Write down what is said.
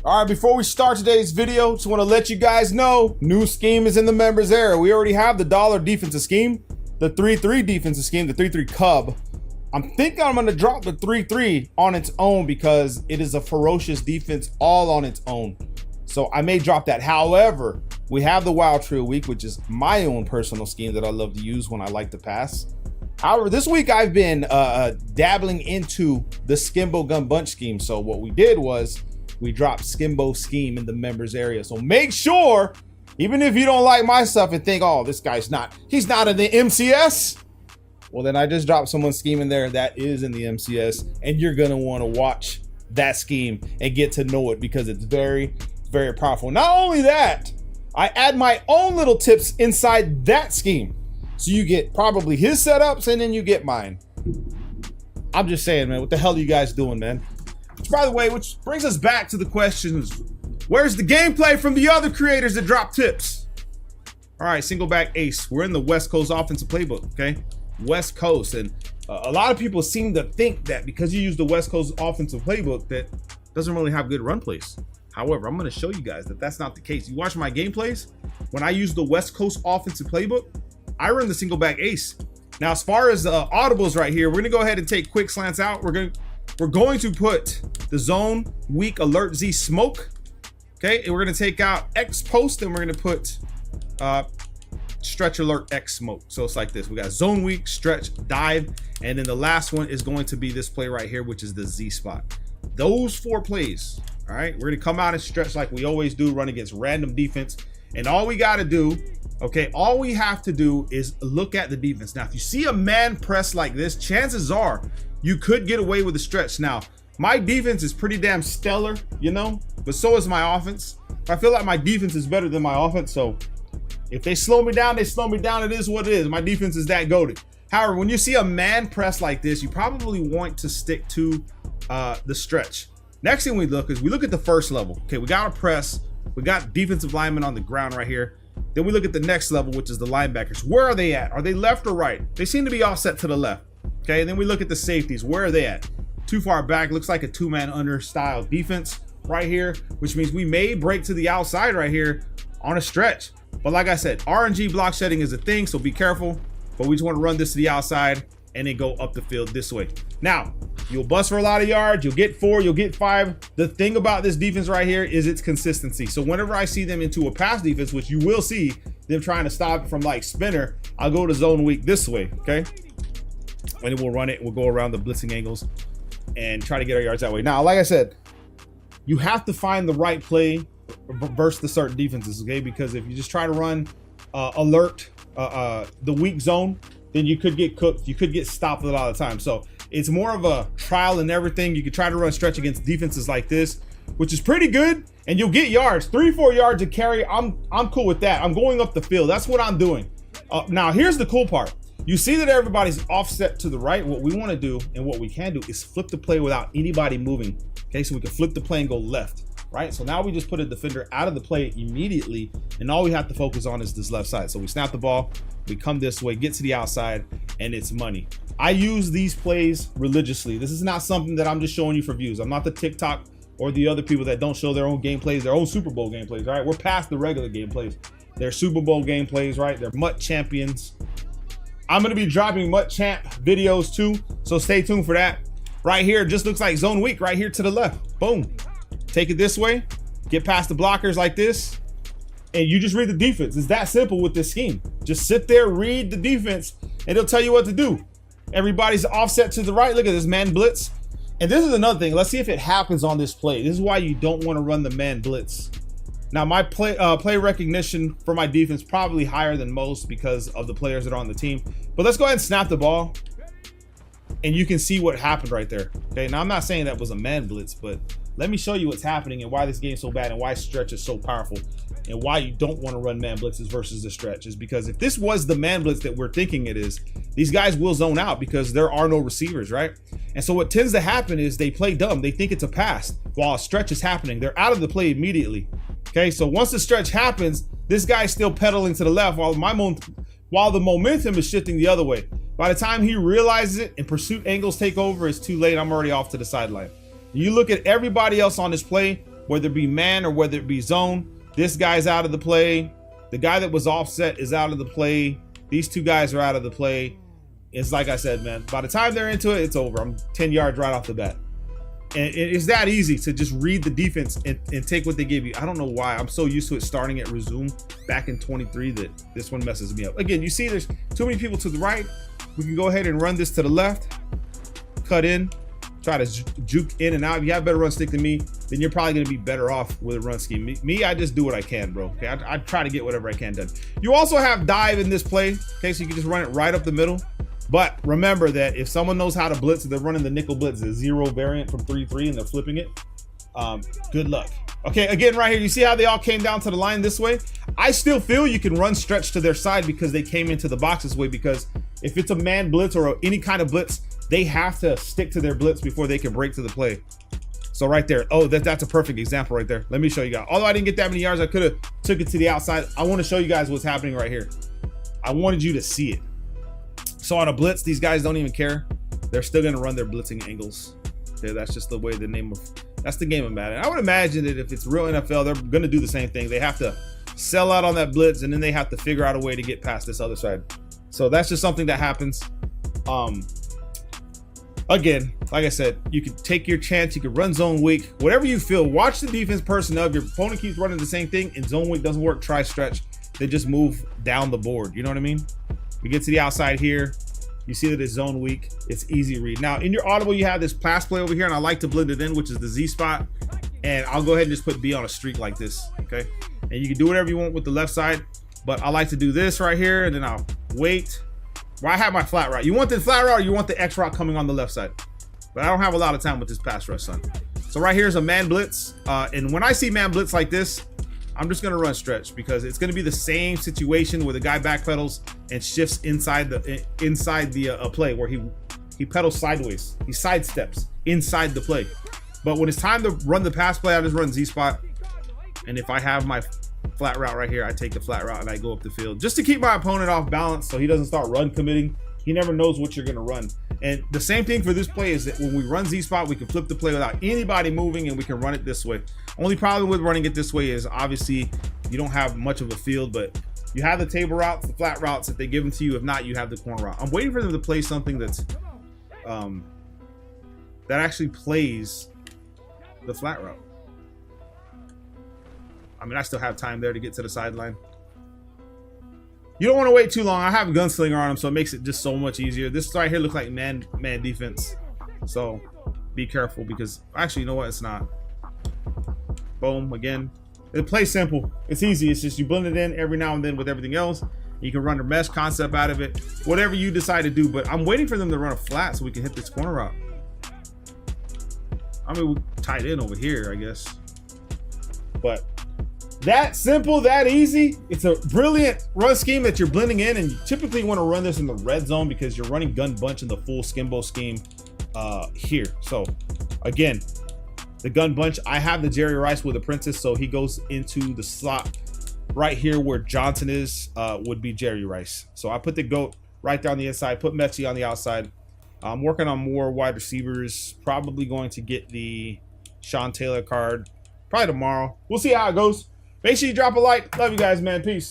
All right, before we start today's video, just want to let you guys know, new scheme is in the members area. We already have the dollar defensive scheme, the 3-3 defensive scheme, the 3-3 Cub. I'm thinking I'm going to drop the 3-3 on its own because it is a ferocious defense all on its own. So I may drop that. However, we have the Wild Trio week, which is my own personal scheme that I love to use when I like to pass. However, this week I've been dabbling into the Skimbo Gun Bunch scheme. So what we did was we dropped Skimbo scheme in the members area. So make sure, even if you don't like my stuff and think, oh, this guy's he's not in the MCS. Well, then I just dropped someone's scheme in there that is in the MCS, and you're gonna want to watch that scheme and get to know it because it's very, very powerful. Not only that, I add my own little tips inside that scheme. So you get probably his setups and then you get mine. I'm just saying, man, what the hell are you guys doing, man? Which, by the way, which brings us back to the questions. Where's the gameplay from the other creators that drop tips? All right, single back ace. We're in the West Coast offensive playbook, okay? West Coast. And a lot of people seem to think that because you use the West Coast offensive playbook that doesn't really have good run plays. However, I'm going to show you guys that that's not the case. You watch my gameplays, when I use the West Coast offensive playbook, I run the single back ace. Now, as far as audibles right here, we're going to go ahead and take quick slants out. We're going to put the zone weak alert Z smoke. Okay, and we're going to take out X post and we're going to put stretch alert X smoke. So it's like this. We got zone weak, stretch, dive, and then the last one is going to be this play right here, which is the Z spot. Those 4 plays. All right, we're going to come out and stretch like we always do, run against random defense. And all we got to do, okay, all we have to do is look at the defense. Now, if you see a man press like this, chances are you could get away with a stretch. Now, my defense is pretty damn stellar, you know, but so is my offense. I feel like my defense is better than my offense. So if they slow me down, they slow me down. It is what it is. My defense is that goated. However, when you see a man press like this, you probably want to stick to the stretch. Next thing we look at the first level. Okay, we got a press. We got defensive linemen on the ground right here. Then we look at the next level, which is the linebackers. Where are they at? Are they left or right? They seem to be offset to the left. Okay, and then we look at the safeties. Where are they at? Too far back. Looks like a 2-man under style defense right here, which means we may break to the outside right here on a stretch. But like I said, RNG block shedding is a thing, so be careful. But we just want to run this to the outside and then go up the field this way. Now, you'll bust for a lot of yards. You'll get 4, you'll get 5. The thing about this defense right here is its consistency. So whenever I see them into a pass defense, which you will see them trying to stop it from like spinner, I'll go to zone weak this way, okay? And then we'll run it. We'll go around the blitzing angles and try to get our yards that way. Now, like I said, you have to find the right play versus the certain defenses, okay? Because if you just try to run alert the weak zone, then you could get cooked. You could get stopped a lot of the time. So it's more of a trial and everything. You could try to run stretch against defenses like this, which is pretty good, and you'll get yards. 3-4 yards a carry. I'm cool with that. I'm going up the field. That's what I'm doing. Now, here's the cool part. You see that everybody's offset to the right. What we want to do and what we can do is flip the play without anybody moving. Okay, so we can flip the play and go left, right? So now we just put a defender out of the play immediately, and all we have to focus on is this left side. So we snap the ball, we come this way, get to the outside, and it's money. I use these plays religiously. This is not something that I'm just showing you for views. I'm not the TikTok or the other people that don't show their own gameplays, their own Super Bowl gameplays, all right? We're past the regular gameplays. They're Super Bowl gameplays, right? They're MUT champions. I'm gonna be dropping MUT champ videos too, so stay tuned for that. Right here, just looks like zone weak right here to the left. Boom. Take it this way, get past the blockers like this, and you just read the defense. It's that simple with this scheme. Just sit there, read the defense, and it'll tell you what to do. Everybody's offset to the right. Look at this man blitz. And this is another thing. Let's see if it happens on this play. This is why you don't want to run the man blitz. Now, my play recognition for my defense probably higher than most because of the players that are on the team. But let's go ahead and snap the ball, and you can see what happened right there. Okay, now I'm not saying that was a man blitz, but let me show you what's happening and why this game's so bad and why stretch is so powerful and why you don't want to run man blitzes versus the stretch. Is because if this was the man blitz that we're thinking it is, these guys will zone out because there are no receivers, right? And so what tends to happen is they play dumb. They think it's a pass while a stretch is happening. They're out of the play immediately. Okay, so once the stretch happens, this guy's still pedaling to the left while the momentum is shifting the other way. By the time he realizes it and pursuit angles take over, it's too late. I'm already off to the sideline. You look at everybody else on this play. whether it be man or whether it be zone. This guy's out of the play. The guy that was offset is out of the play. These two guys are out of the play. It's like I said, man, by the time they're into it, it's over. I'm 10 yards right off the bat. And it's that easy to just read the defense and take what they give you. I don't know why. I'm so used to it starting at resume back in 23 that this one messes me up. Again, you see there's too many people to the right. We can go ahead and run this to the left, cut in, try to juke in and out. If you have better run stick than me, then you're probably going to be better off with a run scheme. Me, I just do what I can, bro. Okay, I try to get whatever I can done. You also have dive in this play, okay, so you can just run it right up the middle. But remember that if someone knows how to blitz, they're running the nickel blitz, the 0 variant from 3-3, and they're flipping it. Good luck. Okay, again, right here, you see how they all came down to the line this way? I still feel you can run stretch to their side because they came into the box this way, because if it's a man blitz or any kind of blitz, they have to stick to their blitz before they can break to the play. So right there, oh, that's a perfect example right there. Let me show you guys. Although I didn't get that many yards, I could have took it to the outside. I want to show you guys what's happening right here. I wanted you to see it. So on a blitz, these guys don't even care. They're still going to run their blitzing angles. Okay, that's just the way that's the game of Madden. I would imagine that if it's real NFL, they're going to do the same thing. They have to sell out on that blitz, and then they have to figure out a way to get past this other side. So that's just something that happens. Again, like I said, you can take your chance. You can run zone weak, whatever you feel. Watch the defense personnel. If your opponent keeps running the same thing and zone weak doesn't work, try stretch. They just move down the board. You know what I mean? We get to the outside here. You see that it's zone weak. It's easy read. Now in your audible, you have this pass play over here, and I like to blend it in, which is the Z spot. And I'll go ahead and just put B on a streak like this. Okay. And you can do whatever you want with the left side, but I like to do this right here, and then I'll wait. Well, I have my flat route. You want the flat route or you want the X route coming on the left side? But I don't have a lot of time with this pass rush, son. So right here is a man blitz. And when I see man blitz like this, I'm just going to run stretch because it's going to be the same situation where the guy backpedals and shifts inside the play where he pedals sideways. He sidesteps inside the play. But when it's time to run the pass play, I just run Z spot. And if I have my flat route right here, I take the flat route and I go up the field just to keep my opponent off balance so he doesn't start run committing. He never knows what you're going to run. And the same thing for this play is that when we run Z spot, we can flip the play without anybody moving, and we can run it this way. Only problem with running it this way is obviously you don't have much of a field, but you have the table routes, the flat routes if they give them to you. If not, you have the corner route. I'm waiting for them to play something that's that actually plays the flat route. I mean, I still have time there to get to the sideline. You don't want to wait too long. I have a gunslinger on him, so it makes it just so much easier. This right here looks like man defense. So be careful because actually, you know what? It's not. Boom, again. It plays simple. It's easy. It's just you blend it in every now and then with everything else. You can run the mesh concept out of it. Whatever you decide to do. But I'm waiting for them to run a flat so we can hit this corner route. I mean, we're tight in over here, I guess. But that simple, that easy. It's a brilliant run scheme that you're blending in, and you typically want to run this in the red zone because you're running gun bunch in the full skimbo scheme here. So again, the gun bunch, I have the Jerry Rice with the Princess, so he goes into the slot right here where Johnson is, would be Jerry Rice. So I put the GOAT right down the inside, put Mechie on the outside. I'm working on more wide receivers, probably going to get the Sean Taylor card probably tomorrow. We'll see how it goes. Make sure you drop a like. Love you guys, man. Peace.